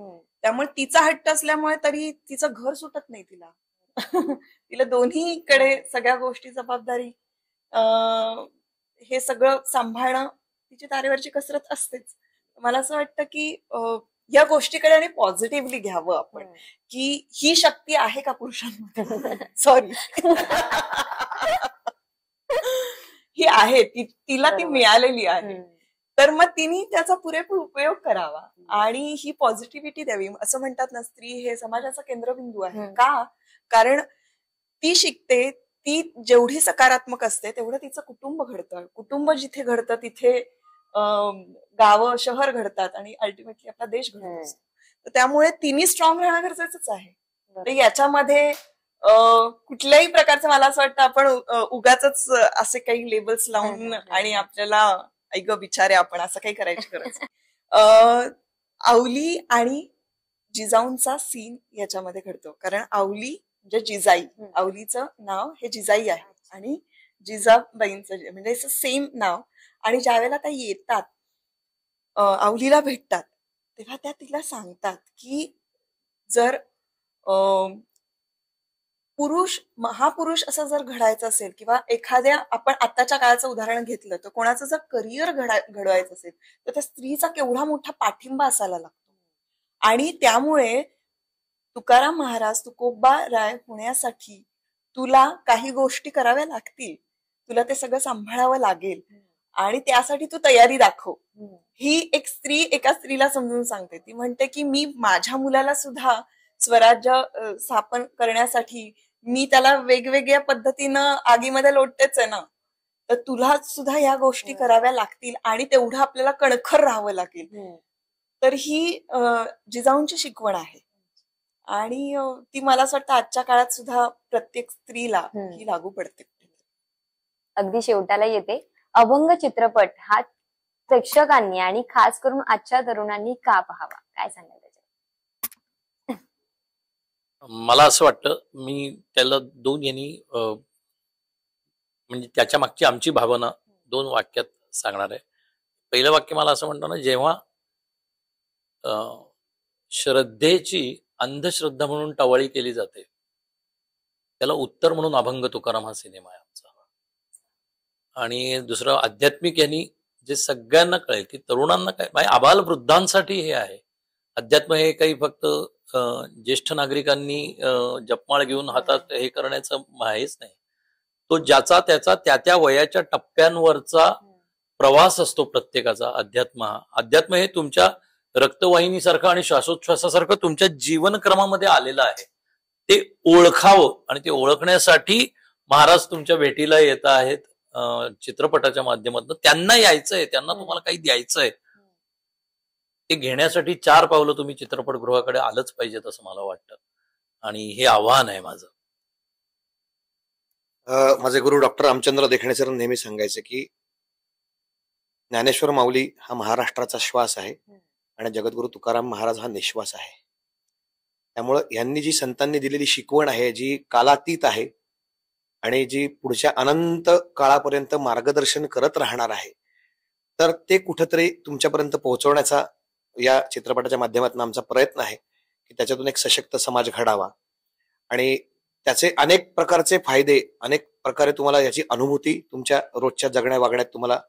त्यामुळे तिचा हट्ट असल्यामुळे तरी तिचं घर सुटत नाही तिला. तिला दोन्हीकडे सगळ्या गोष्टी जबाबदारी हे सगळं सांभाळणं तिची तारेवरची कसरत असतेच. मला असं वाटतं की या गोष्टीकडे आणि पॉझिटिव्हली घ्यावं आपण की ही शक्ती आहे का पुरुषांमध्ये. सॉरी, ही आहे, तिला ती मिळालेली आहे. तर मग तिने त्याचा पुरेपूर उपयोग करावा आणि ही पॉझिटिव्हिटी द्यावी. असं म्हणतात ना, स्त्री हे समाजाचा केंद्रबिंदू आहे. का? कारण ती शिकते, ती जेवढी सकारात्मक असते तेवढं तिचं कुटुंब घडतं. कुटुंब जिथे घडतं तिथे गावं, शहर घडतात आणि अल्टिमेटली आपला देश घडत असतो. तर त्यामुळे तिने स्ट्रॉंग राहणं गरजेचंच आहे. तर याच्यामध्ये कुठल्याही प्रकारचं मला असं वाटतं आपण उगाच असे काही लेबल्स लावून आणि आपल्याला ऐक बिचारे आपण असं काही करायची गरज. आवली आणि जिजाऊंचा सीन याच्यामध्ये घडतो. कारण आवली म्हणजे जिजाई, आवलीचं नाव हे जिजाई आहे आणि जिजाबाईंचं म्हणजे सेम नाव. आणि ज्या वेळेला त्या येतात आवलीला भेटतात तेव्हा त्या तिला सांगतात की जर पुरुष, महापुरुष असं जर घडायचं असेल किंवा एखाद्या, आपण आताच्या काळाचं उदाहरण घेतलं तर कोणाचं जर करिअर घडवायचं असेल तर त्या स्त्रीचा केवढा मोठा पाठिंबा असायला लागतो. आणि त्यामुळे तुकाराम महाराज, तुकोबा राय होण्यासाठी तुला काही गोष्टी कराव्या लागतील, तुला ते सगळं सांभाळावं लागेल आणि त्यासाठी तू तयारी दाखव. ही एक स्त्री एका स्त्रीला समजून सांगते. ती म्हणते की मी माझ्या मुलाला सुद्धा स्वराज्य स्थापन करण्यासाठी मी त्याला वेगवेगळ्या पद्धतीनं आगीमध्ये लोटतेच आहे ना, तर तुला सुद्धा ह्या गोष्टी कराव्या लागतील आणि तेवढं आपल्याला कणखर राहावं लागेल. तर ही जिजाऊंची शिकवण आहे आणि ती मला असं वाटतं आजच्या काळात सुद्धा प्रत्येक स्त्रीला ही लागू पडते. अगदी शेवटाला येते, अभंग चित्रपट हा प्रेक्षकांनी आणि खास करून आजच्या तरुणांनी का पाहावा, काय सांगाल त्याच्यात? मला असं वाटतं, मी त्याला दोन यांनी म्हणजे त्याच्या मागची आमची भावना 2 वाक्यात सांगणार आहे. पहिलं वाक्य मला असं म्हणतं ना, जेव्हा श्रद्धेची अंधश्रद्धा म्हणून टवाळी केली जाते त्याला उत्तर म्हणून अभंग तुकाराम हा सिनेमा आहे आमचा. आणि दुसरं आध्यात्मिक यांनी जे सगळ्यांना कळेल की तरुणांना काय, म्हणजे आबाल वृद्धांसाठी हे आहे. अध्यात्म हे काही फक्त ज्येष्ठ नागरिकांनी जपमाळ घेऊन हातात हे करण्याचं हेच नाही. तो ज्याचा त्याचा त्या वयाच्या टप्प्यांवरचा प्रवास असतो प्रत्येकाचा. अध्यात्म हे तुमच्या रक्तवाहिनीसारखं आणि श्वासोच्छ्वासासारखं तुमच्या जीवनक्रमामध्ये आलेलं आहे. ते ओळखावं आणि ते ओळखण्यासाठी महाराज तुमच्या भेटीला येत आहेत चित्रपटाच्या माध्यमातून. त्यांना यायचंय, त्यांना तुम्हाला काही द्यायचंय, ते घेण्यासाठी 4 पावलं तुम्ही चित्रपटगृहाकडे आलंच पाहिजेत असं मला वाटतं. आणि हे आव्हान आहे माझं. माझे गुरु डॉक्टर रामचंद्र देखणे सर नेहमी सांगायचे की ज्ञानेश्वर माऊली हा महाराष्ट्राचा श्वास आहे आणि जगद्गुरु तुकाराम महाराज हा निश्वास आहे. त्यामुळं यांनी जी संतांनी दिलेली शिकवण आहे, जी कालातीत आहे आणि जी पुढच्या अनंत काळापर्यंत मार्गदर्शन करत राहणार आहे, तर ते कुठंतरी तुमच्यापर्यंत पोहोचवण्याचा या चित्रपटाच्या माध्यमातून आमचा प्रयत्न आहे की त्याच्यातून एक सशक्त समाज घडावा आणि त्याचे अनेक प्रकारचे फायदे, अनेक प्रकारे तुम्हाला याची अनुभूती तुमच्या रोजच्या जगण्या वागण्यात तुम्हाला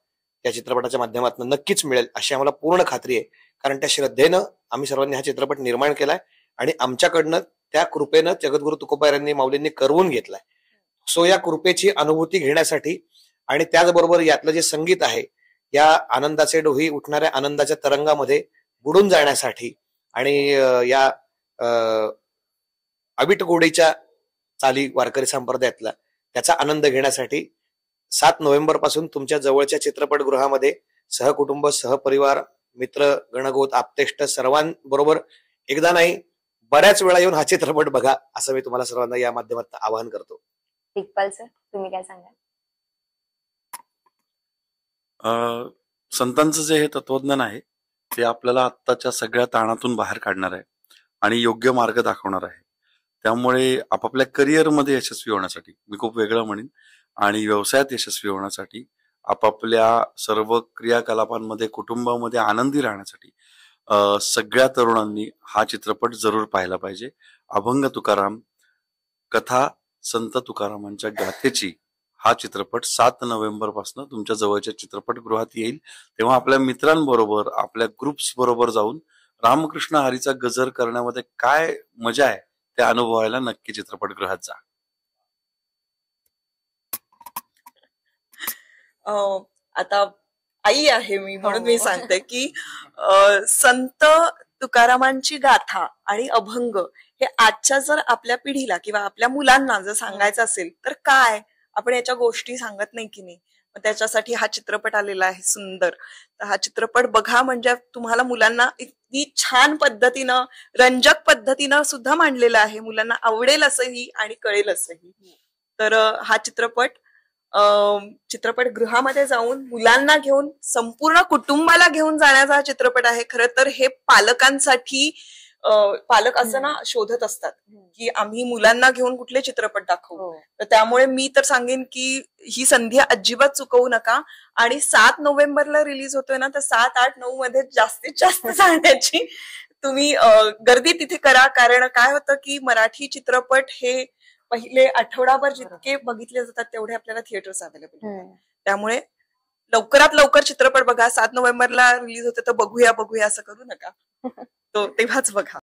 या चित्रपटाच्या माध्यमातून नक्कीच मिळेल अशी आम्हाला पूर्ण खात्री आहे. कारण त्या श्रद्धेनं आम्ही सर्वांनी हा चित्रपट निर्माण केलाय आणि आमच्याकडनं त्या कृपेनं जगद्गुरु तुकोबारायांनी माऊलींनी करवून घेतलाय. सो या कृपेची अनुभूती घेण्यासाठी आणि त्याचबरोबर यातलं जे संगीत आहे या आनंदाचे डोही उठणाऱ्या आनंदाच्या तरंगामध्ये बुडून जाण्यासाठी आणि या अविट गोडीच्या चाली वारकरी संप्रदायातला त्याचा आनंद घेण्यासाठी 7 नोव्हेंबर पासून तुमच्या जवळच्या चित्रपटगृहामध्ये सहकुटुंब, सहपरिवार, मित्र, गणगोत, आप्तेष्ट सर्वांबरोबर एकदा नाही बऱ्याच वेळा येऊन हा चित्रपट बघा असं मी तुम्हाला सर्वांना या माध्यमातून आवाहन करतो. इक्बाल सर, तुम्ही काय सांगाल? संतांचं जे हे तत्वज्ञान आहे ते आपल्याला आत्ताच्या सगळ्या ताणातून बाहेर काढणार आहे आणि योग्य मार्ग दाखवणार आहे. त्यामुळे आपापल्या करिअरमध्ये यशस्वी होण्यासाठी, मी खूप वेगळं म्हणेन, आणि व्यवसायात यशस्वी होण्यासाठी, आपापल्या सर्व क्रियाकलापांमध्ये, कुटुंबामध्ये आनंदी राहण्यासाठी सगळ्या तरुणांनी हा चित्रपट जरूर पाहायला पाहिजे. अभंग तुकाराम, कथा संत तुकारामांच्या गाथेची हा चित्रपट 7 नोव्हेंबर पासून तुमच्या जवळच्या चित्रपटगृहात येईल. तेव्हा आपल्या मित्रांबरोबर, आपल्या ग्रुप्स बरोबर जाऊन रामकृष्ण हरीचा गजर करण्यामध्ये काय मजा आहे ते अनुभवायला नक्की चित्रपटगृहात जा. आता आई आहे मी म्हणून मी हो. सांगते की संत तुकारामांची गाथा आणि अभंग हे आजच्या जर आपल्या पिढीला किंवा आपल्या मुलांना जर सांगायचं असेल तर काय आपण याच्या गोष्टी सांगत नाही की नाही. मग त्याच्यासाठी हा चित्रपट आलेला आहे सुंदर. तर हा चित्रपट बघा, म्हणजे तुम्हाला मुलांना इतकी छान पद्धतीनं, रंजक पद्धतीनं सुद्धा मांडलेला आहे. मुलांना आवडेल असंही आणि कळेल असंही. तर हा चित्रपटगृहामध्ये जाऊन मुलांना घेऊन, संपूर्ण कुटुंबाला घेऊन जाण्याचा हा चित्रपट आहे. खरं तर हे पालकांसाठी, पालक असं ना शोधत असतात की आम्ही मुलांना घेऊन कुठले चित्रपट दाखवू. तर त्यामुळे मी तर सांगेन की ही संधी अजिबात चुकवू नका. आणि 7 नोव्हेंबरला रिलीज होतोय ना, तर 7, 8, 9 मध्ये जास्तीत जास्त जाण्याची तुम्ही गर्दी तिथे करा. कारण काय होतं की मराठी चित्रपट हे पहिले आठवडाभर जितके बघितले जातात तेवढे आपल्याला थिएटर्स अवेलेबल. त्यामुळे लवकरात लवकर चित्रपट बघा. 7 नोव्हेंबरला रिलीज होते तर बघूया असं करू नका. तो तेव्हाच बघा.